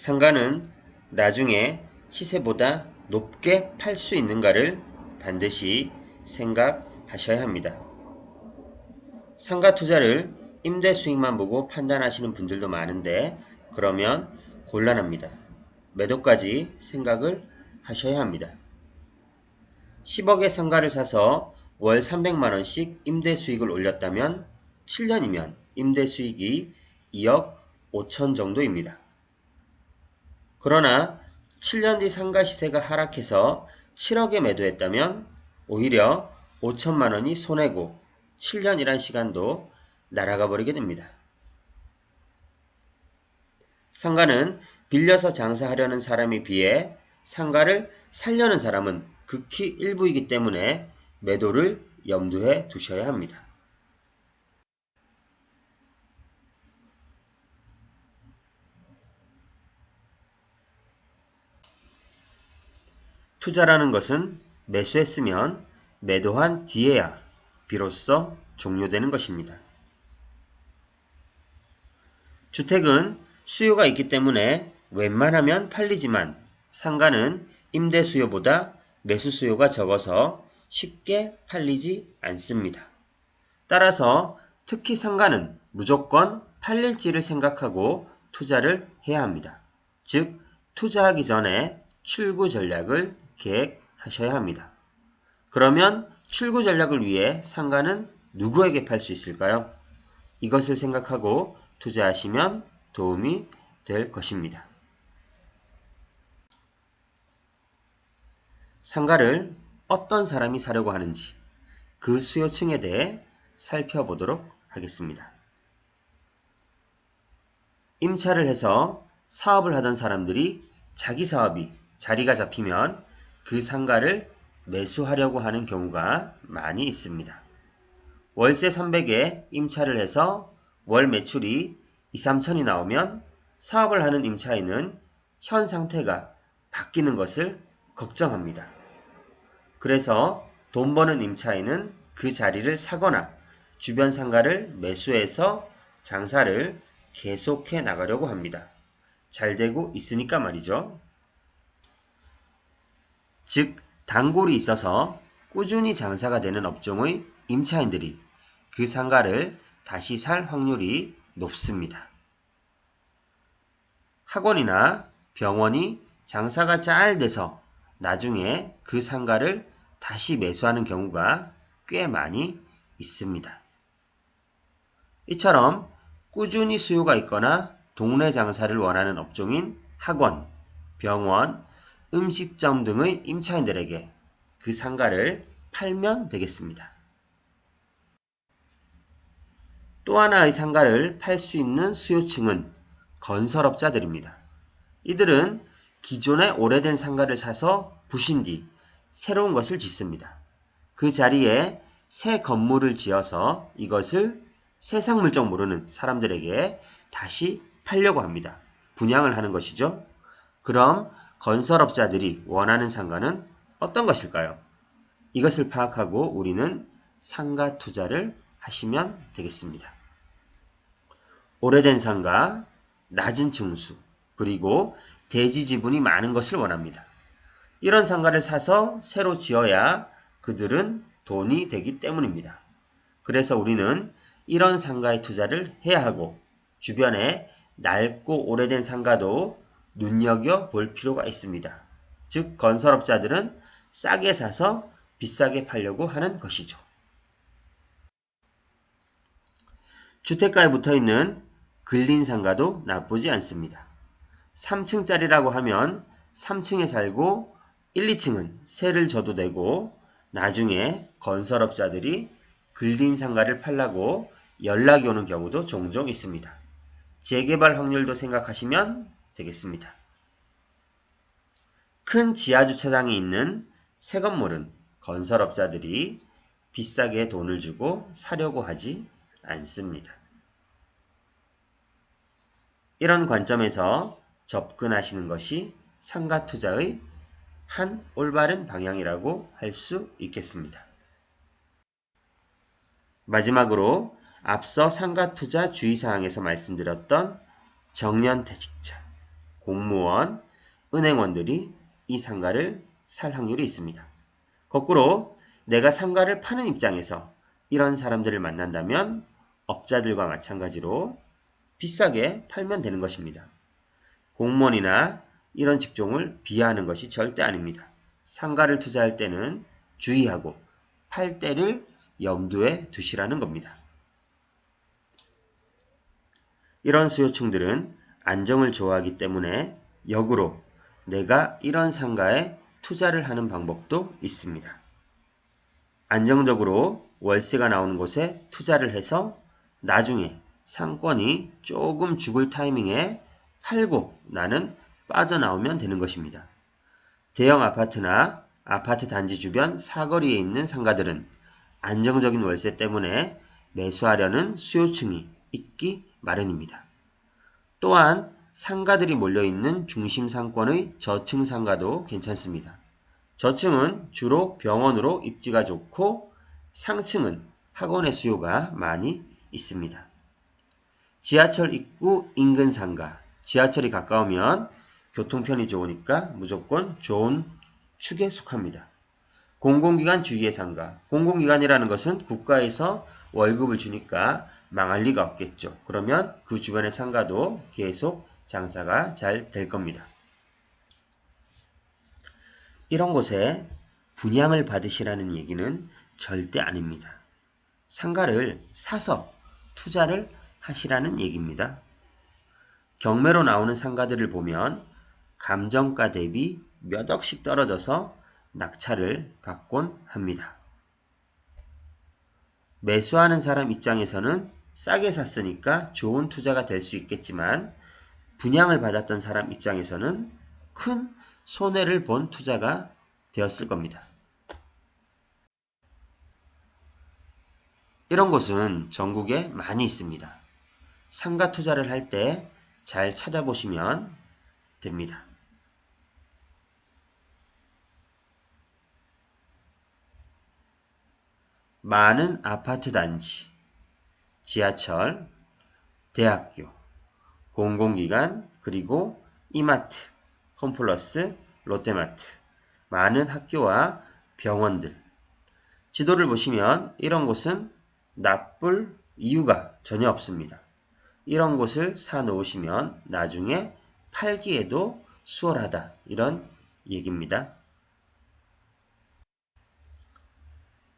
상가는 나중에 시세보다 높게 팔 수 있는가를 반드시 생각하셔야 합니다. 상가 투자를 임대 수익만 보고 판단하시는 분들도 많은데 그러면 곤란합니다. 매도까지 생각을 하셔야 합니다. 10억의 상가를 사서 월 300만원씩 임대 수익을 올렸다면 7년이면 임대 수익이 2억 5천 정도입니다. 그러나 7년 뒤 상가 시세가 하락해서 7억에 매도했다면 오히려 5천만 원이 손해고 7년이란 시간도 날아가 버리게 됩니다. 상가는 빌려서 장사하려는 사람에 비해 상가를 살려는 사람은 극히 일부이기 때문에 매도를 염두에 두셔야 합니다. 투자라는 것은 매수했으면 매도한 뒤에야 비로소 종료되는 것입니다. 주택은 수요가 있기 때문에 웬만하면 팔리지만 상가는 임대 수요보다 매수 수요가 적어서 쉽게 팔리지 않습니다. 따라서 특히 상가는 무조건 팔릴지를 생각하고 투자를 해야 합니다. 즉, 투자하기 전에 출구 전략을 계획하셔야 합니다. 그러면 출구 전략을 위해 상가는 누구에게 팔 수 있을까요? 이것을 생각하고 투자하시면 도움이 될 것입니다. 상가를 어떤 사람이 사려고 하는지 그 수요층에 대해 살펴보도록 하겠습니다. 임차를 해서 사업을 하던 사람들이 자기 사업이 자리가 잡히면 그 상가를 매수하려고 하는 경우가 많이 있습니다. 월세 300에 임차를 해서 월 매출이 2, 3천이 나오면 사업을 하는 임차인은 현 상태가 바뀌는 것을 걱정합니다. 그래서 돈 버는 임차인은 그 자리를 사거나 주변 상가를 매수해서 장사를 계속해 나가려고 합니다. 잘 되고 있으니까 말이죠. 즉, 단골이 있어서 꾸준히 장사가 되는 업종의 임차인들이 그 상가를 다시 살 확률이 높습니다. 학원이나 병원이 장사가 잘 돼서 나중에 그 상가를 다시 매수하는 경우가 꽤 많이 있습니다. 이처럼 꾸준히 수요가 있거나 동네 장사를 원하는 업종인 학원, 병원, 음식점 등의 임차인들에게 그 상가를 팔면 되겠습니다. 또 하나의 상가를 팔 수 있는 수요층은 건설업자들입니다. 이들은 기존에 오래된 상가를 사서 부신 뒤 새로운 것을 짓습니다. 그 자리에 새 건물을 지어서 이것을 세상 물정 모르는 사람들에게 다시 팔려고 합니다. 분양을 하는 것이죠. 그럼 건설업자들이 원하는 상가는 어떤 것일까요? 이것을 파악하고 우리는 상가 투자를 하시면 되겠습니다. 오래된 상가, 낮은 층수, 그리고 대지 지분이 많은 것을 원합니다. 이런 상가를 사서 새로 지어야 그들은 돈이 되기 때문입니다. 그래서 우리는 이런 상가에 투자를 해야 하고 주변에 낡고 오래된 상가도 눈여겨볼 필요가 있습니다. 즉, 건설업자들은 싸게 사서 비싸게 팔려고 하는 것이죠. 주택가에 붙어있는 근린 상가도 나쁘지 않습니다. 3층짜리라고 하면 3층에 살고 1, 2층은 세를 져도 되고 나중에 건설업자들이 근린 상가를 팔라고 연락이 오는 경우도 종종 있습니다. 재개발 확률도 생각하시면 되겠습니다. 큰 지하주차장이 있는 새 건물은 건설업자들이 비싸게 돈을 주고 사려고 하지 않습니다. 이런 관점에서 접근하시는 것이 상가 투자의 한 올바른 방향이라고 할 수 있겠습니다. 마지막으로 앞서 상가 투자 주의사항에서 말씀드렸던 정년퇴직자, 공무원, 은행원들이 이 상가를 살 확률이 있습니다. 거꾸로 내가 상가를 파는 입장에서 이런 사람들을 만난다면 업자들과 마찬가지로 비싸게 팔면 되는 것입니다. 공무원이나 이런 직종을 비하하는 것이 절대 아닙니다. 상가를 투자할 때는 주의하고 팔 때를 염두에 두시라는 겁니다. 이런 수요층들은 안정을 좋아하기 때문에 역으로 내가 이런 상가에 투자를 하는 방법도 있습니다. 안정적으로 월세가 나오는 곳에 투자를 해서 나중에 상권이 조금 죽을 타이밍에 팔고 나는 빠져나오면 되는 것입니다. 대형 아파트나 아파트 단지 주변 사거리에 있는 상가들은 안정적인 월세 때문에 매수하려는 수요층이 있기 마련입니다. 또한 상가들이 몰려있는 중심 상권의 저층 상가도 괜찮습니다. 저층은 주로 병원으로 입지가 좋고 상층은 학원의 수요가 많이 있습니다. 지하철 입구 인근 상가, 지하철이 가까우면 교통편이 좋으니까 무조건 좋은 축에 속합니다. 공공기관 주위의 상가, 공공기관이라는 것은 국가에서 월급을 주니까 망할 리가 없겠죠. 그러면 그 주변의 상가도 계속 장사가 잘 될 겁니다. 이런 곳에 분양을 받으시라는 얘기는 절대 아닙니다. 상가를 사서 투자를 하시라는 얘기입니다. 경매로 나오는 상가들을 보면 감정가 대비 몇 억씩 떨어져서 낙찰을 받곤 합니다. 매수하는 사람 입장에서는 싸게 샀으니까 좋은 투자가 될 수 있겠지만 분양을 받았던 사람 입장에서는 큰 손해를 본 투자가 되었을 겁니다. 이런 곳은 전국에 많이 있습니다. 상가 투자를 할 때 잘 찾아보시면 됩니다. 많은 아파트 단지, 지하철, 대학교, 공공기관, 그리고 이마트, 홈플러스, 롯데마트, 많은 학교와 병원들. 지도를 보시면 이런 곳은 나쁠 이유가 전혀 없습니다. 이런 곳을 사 놓으시면 나중에 팔기에도 수월하다. 이런 얘기입니다.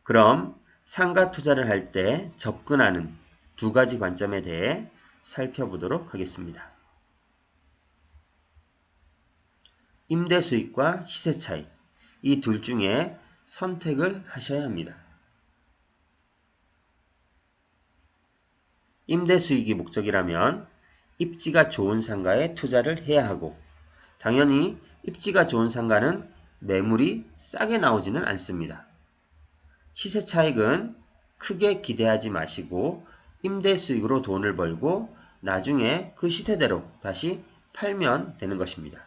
그럼 상가 투자를 할 때 접근하는 두 가지 관점에 대해 살펴보도록 하겠습니다. 임대 수익과 시세 차익, 이 둘 중에 선택을 하셔야 합니다. 임대 수익이 목적이라면 입지가 좋은 상가에 투자를 해야 하고, 당연히 입지가 좋은 상가는 매물이 싸게 나오지는 않습니다. 시세 차익은 크게 기대하지 마시고 임대 수익으로 돈을 벌고 나중에 그 시세대로 다시 팔면 되는 것입니다.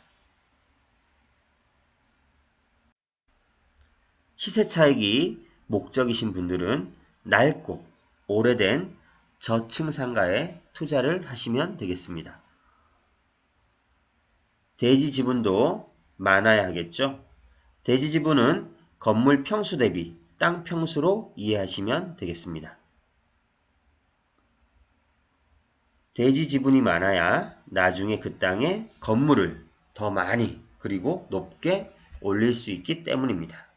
시세 차익이 목적이신 분들은 낡고 오래된 저층 상가에 투자를 하시면 되겠습니다. 대지 지분도 많아야 하겠죠. 대지 지분은 건물 평수 대비 땅 평수로 이해하시면 되겠습니다. 대지 지분이 많아야 나중에 그 땅에 건물을 더 많이 그리고 높게 올릴 수 있기 때문입니다.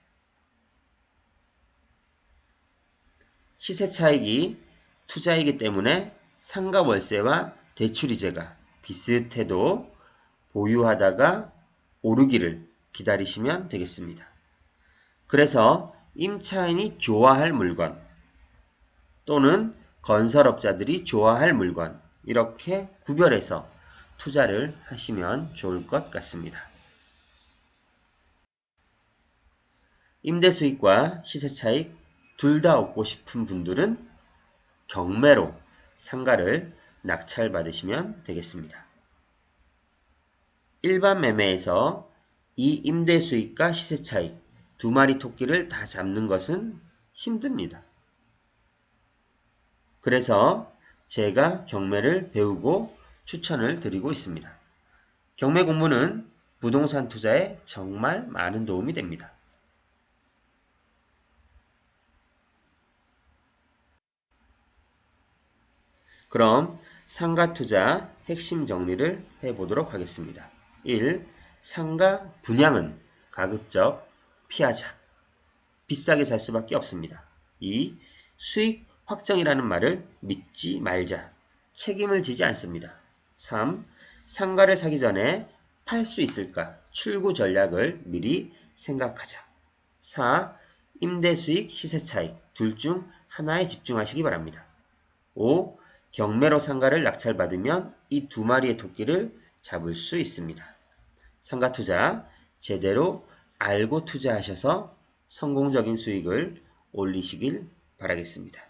시세 차익이 투자이기 때문에 상가 월세와 대출이자가 비슷해도 보유하다가 오르기를 기다리시면 되겠습니다. 그래서 임차인이 좋아할 물건 또는 건설업자들이 좋아할 물건 이렇게 구별해서 투자를 하시면 좋을 것 같습니다. 임대 수익과 시세 차익 둘 다 얻고 싶은 분들은 경매로 상가를 낙찰받으시면 되겠습니다. 일반 매매에서 이 임대 수익과 시세 차익 두 마리 토끼를 다 잡는 것은 힘듭니다. 그래서 제가 경매를 배우고 추천을 드리고 있습니다. 경매 공부는 부동산 투자에 정말 많은 도움이 됩니다. 그럼 상가 투자 핵심 정리를 해보도록 하겠습니다. 1. 상가 분양은 가급적 피하자. 비싸게 살 수밖에 없습니다. 2. 수익 확정이라는 말을 믿지 말자. 책임을 지지 않습니다. 3. 상가를 사기 전에 팔 수 있을까? 출구 전략을 미리 생각하자. 4. 임대 수익, 시세 차익 둘 중 하나에 집중하시기 바랍니다. 5. 경매로 상가를 낙찰받으면 이 두 마리의 토끼를 잡을 수 있습니다. 상가 투자 제대로 알고 투자하셔서 성공적인 수익을 올리시길 바라겠습니다.